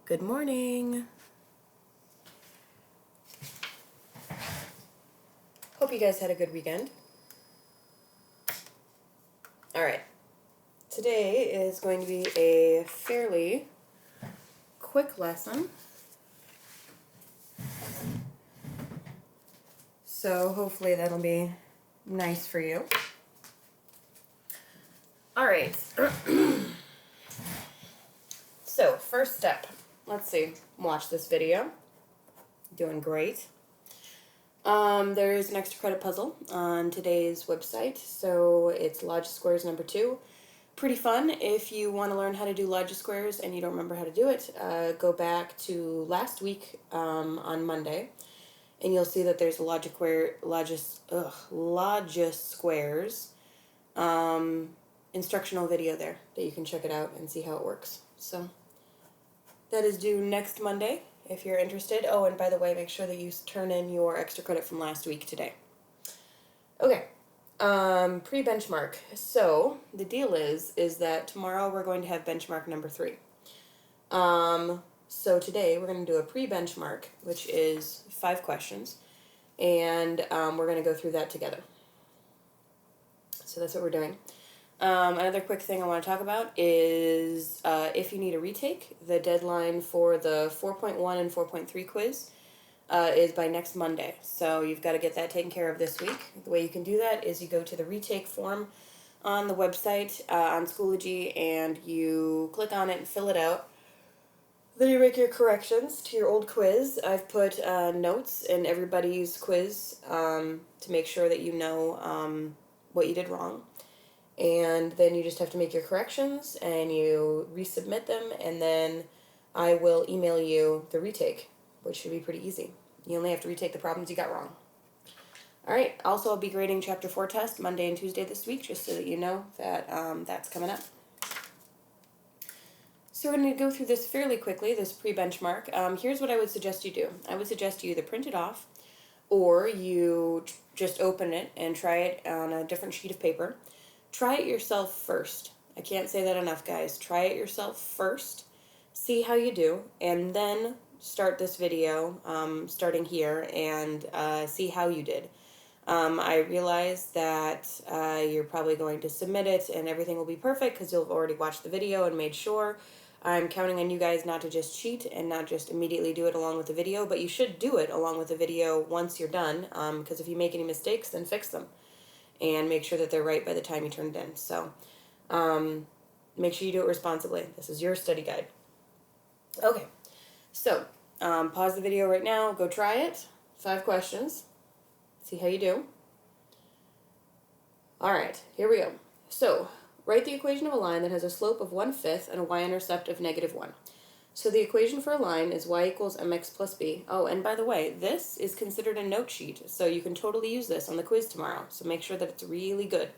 Good morning. Hope you guys had a good weekend. Alright, today is going to be a fairly quick lesson. So hopefully that'll be nice for you. Alright, so first step, let's see, watch this video. Doing great. There is an extra credit puzzle on today's website, so it's Logisquares number 2. Pretty fun. If you want to learn how to do Logisquares and you don't remember how to do it, go back to last week on Monday, and you'll see that there's a Logisquares instructional video there that you can check it out and see how it works. So that is due next Monday if you're interested. Oh, and by the way, make sure that you turn in your extra credit from last week today. Okay, pre-benchmark. So the deal is that tomorrow we're going to have benchmark number 3. So today we're going to do a pre-benchmark, which is 5 questions, and we're going to go through that together. So that's what we're doing. Another quick thing I want to talk about is if you need a retake, the deadline for the 4.1 and 4.3 quiz is by next Monday. So you've got to get that taken care of this week. The way you can do that is you go to the retake form on the website on Schoology, and you click on it and fill it out. Then you make your corrections to your old quiz. I've put notes in everybody's quiz to make sure that you know what you did wrong. And then you just have to make your corrections and you resubmit them, and then I will email you the retake, which should be pretty easy. You only have to retake the problems you got wrong. Alright, also I'll be grading Chapter 4 test Monday and Tuesday this week, just so that you know that that's coming up. So we're going to go through this fairly quickly, this pre-benchmark. Here's what I would suggest you do. I would suggest you either print it off, or you just open it and try it on a different sheet of paper. Try it yourself first. I can't say that enough, guys. Try it yourself first. See how you do, and then start this video, starting here, and see how you did. I realize that you're probably going to submit it, and everything will be perfect because you'll have already watched the video and made sure. I'm counting on you guys not to just cheat and not just immediately do it along with the video, but you should do it along with the video once you're done, because if you make any mistakes, then fix them. And make sure that they're right by the time you turn it in. So make sure you do it responsibly. This is your study guide. Okay, so pause the video right now. Go try it. 5 questions. See how you do. All right, here we go. So write the equation of a line that has a slope of 1/5 and a y-intercept of -1. So the equation for a line is y equals mx plus b. Oh, and by the way, this is considered a note sheet, so you can totally use this on the quiz tomorrow. So make sure that it's really good.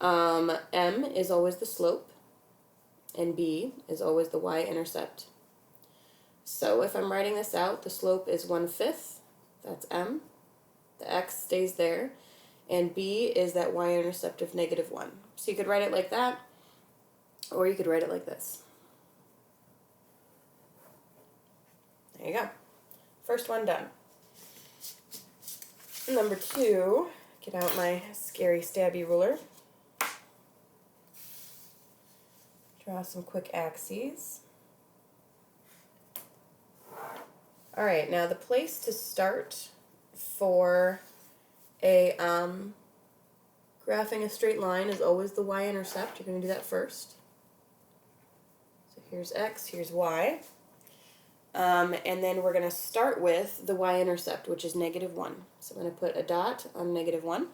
M is always the slope, and b is always the y-intercept. So if I'm writing this out, the slope is 1/5. That's m. The x stays there. And b is that y-intercept of -1. So you could write it like that, or you could write it like this. There you go. First one done. Number 2, get out my scary stabby ruler. Draw some quick axes. Alright, now the place to start for a graphing a straight line is always the y-intercept. You're going to do that first. So here's x, here's y. And then we're going to start with the y-intercept, which is -1. So I'm going to put a dot on -1.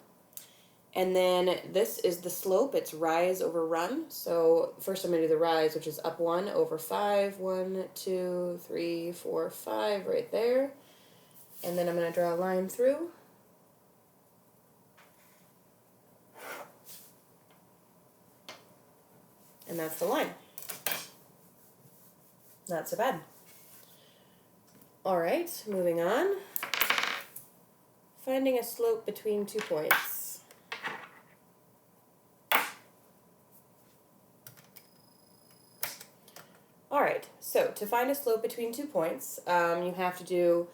And then this is the slope. It's rise over run. So first I'm going to do the rise, which is up 1 over 5. 1, 2, 3, 4, 5 right there. And then I'm going to draw a line through. And that's the line. Not so bad. Alright, moving on. Finding a slope between 2 points. Alright. Alright, so to find a slope between 2 points, you have to do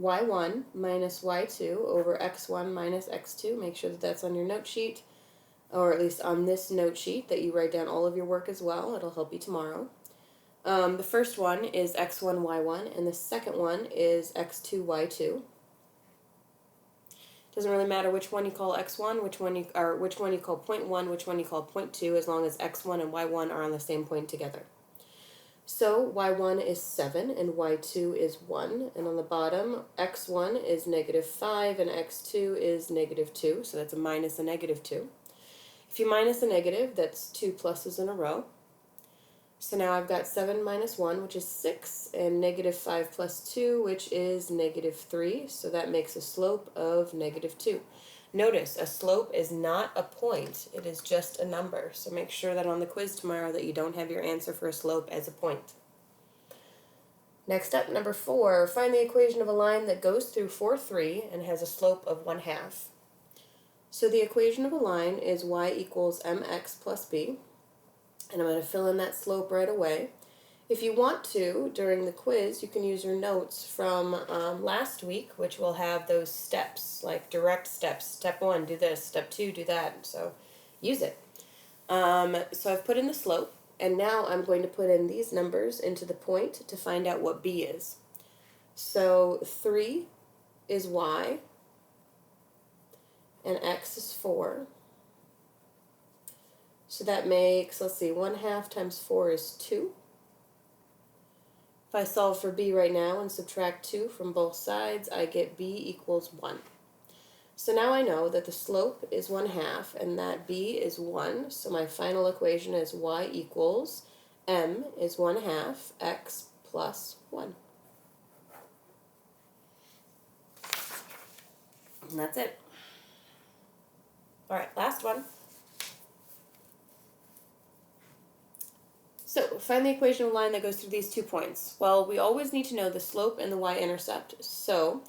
y1 minus y2 over x1 minus x2. Make sure that that's on your note sheet, or at least on this note sheet that you write down all of your work as well. It'll help you tomorrow. The first one is x1, y1, and the second one is x2, y2. Doesn't really matter which one you call x1, which one you call point 1, which one you call point 2, as long as x1 and y1 are on the same point together. So y1 is 7 and y2 is 1, and on the bottom x1 is negative 5 and x2 is negative 2, so that's a minus a negative 2. If you minus a negative, that's 2 pluses in a row. So now I've got 7 minus 1, which is 6, and negative 5 plus 2, which is negative 3, so that makes a slope of negative 2. Notice, a slope is not a point, it is just a number, so make sure that on the quiz tomorrow that you don't have your answer for a slope as a point. Next up, number 4, find the equation of a line that goes through 4, 3 and has a slope of 1/2. So the equation of a line is y equals mx plus b. And I'm going to fill in that slope right away. If you want to, during the quiz, you can use your notes from last week, which will have those steps, like direct steps. Step 1, do this. Step 2, do that. So use it. So I've put in the slope, and now I'm going to put in these numbers into the point to find out what b is. So 3 is y, and x is 4. So that makes, let's see, 1/2 times 4 is 2. If I solve for b right now and subtract 2 from both sides, I get b equals 1. So now I know that the slope is 1/2 and that b is 1. So my final equation is y equals m is 1/2 x plus 1. And that's it. All right, last one. So, find the equation of a line that goes through these 2 points. Well, we always need to know the slope and the y-intercept. So,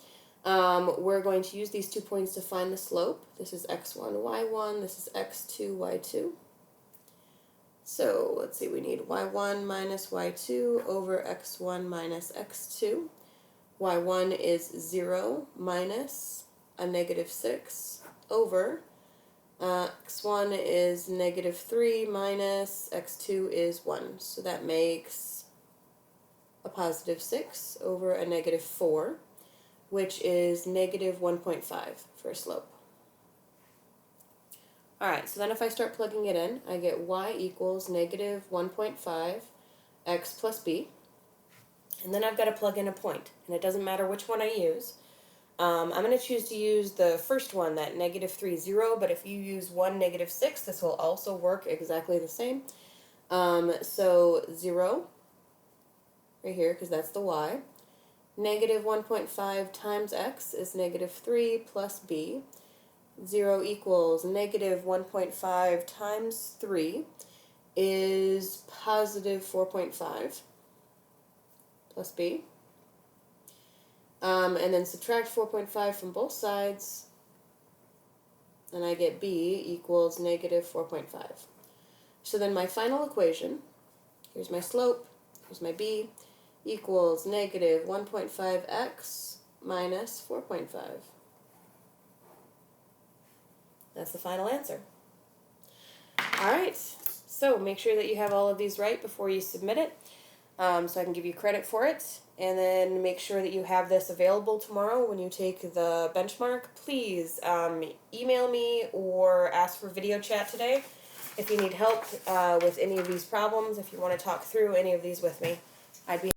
we're going to use these 2 points to find the slope. This is x1, y1. This is x2, y2. So, let's see, we need y1 minus y2 over x1 minus x2. y1 is 0 minus a negative 6 over x1 is negative 3 minus x2 is 1. So that makes a positive 6 over a negative 4, which is negative 1.5 for a slope. Alright, so then if I start plugging it in, I get y equals negative 1.5 x plus b. And then I've got to plug in a point, and it doesn't matter which one I use. I'm going to choose to use the first one, that negative 3, 0, but if you use 1, negative 6, this will also work exactly the same. So 0, right here, because that's the y. Negative 1.5 times x is negative 3 plus b. 0 equals negative 1.5 times 3 is positive 4.5 plus b. And then subtract 4.5 from both sides, and I get b equals negative 4.5. So then my final equation, here's my slope, here's my b, equals negative 1.5x minus 4.5. That's the final answer. Alright, so make sure that you have all of these right before you submit it, so I can give you credit for it. And then make sure that you have this available tomorrow when you take the benchmark. Please email me or ask for video chat today if you need help with any of these problems, if you want to talk through any of these with me. I'd be